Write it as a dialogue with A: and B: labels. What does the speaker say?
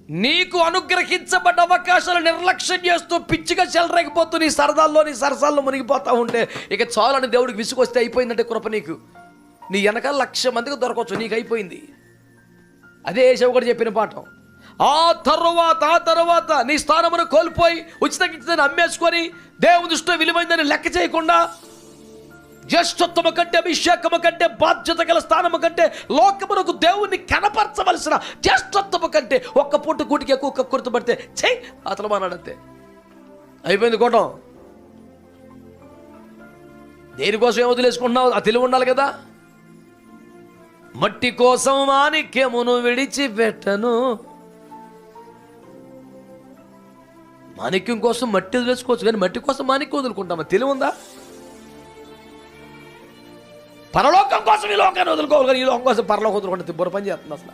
A: నీకు అనుగ్రహించబడ్డ అవకాశాలు నిర్లక్ష్యం చేస్తూ పిచ్చిగా చెలరేగిపోతూ నీ సరదాల్లో నీ సరసాల్లో మునిగిపోతూ ఉంటే ఇక చాలని దేవుడికి విసుగొస్తే అయిపోయిందంటే కృప నీకు. నీ వెనకాల 1,00,000 మందికి దొరకవచ్చు, నీకు అయిపోయింది. అదే యేషయ్య కూడా చెప్పిన పాఠం. ఆ తరువాత నీ స్థానమును కోల్పోయి ఉచితని అమ్మేసుకొని దేవుని దృష్టిలో విలువైందని లెక్క చేయకుండా జ్యేష్ఠత్వము కంటే అభిషేకము కంటే బాధ్యత గల స్థానము కంటే లోకమునకు దేవుణ్ణి కనపరచవలసిన జ్యేష్ఠత్వము కంటే ఒక్క పూట కూటికి ఎక్కువ కక్కుర్తపడితే చెయ్యి అతను మాట్లాడితే అయిపోయింది కోటం. దేనికోసం ఏం వదిలేసుకుంటున్నావు? ఆ తెలివి ఉండాలి కదా. మట్టి కోసం మాణిక్యమును విడిచిపెట్టను. మాణిక్యం కోసం మట్టి వదిలేసుకోవచ్చు, కానీ మట్టి కోసం మాణిక్యం వదులుకుంటామా? తెలివి ఉందా? పరలోకం కోసం ఈ లోకాన్ని వదులుకోవాలి, కానీ ఈ లోకం కోసం పరలోకం వదులుకుంటే బుర్ర పని చేస్తుంది అసలు.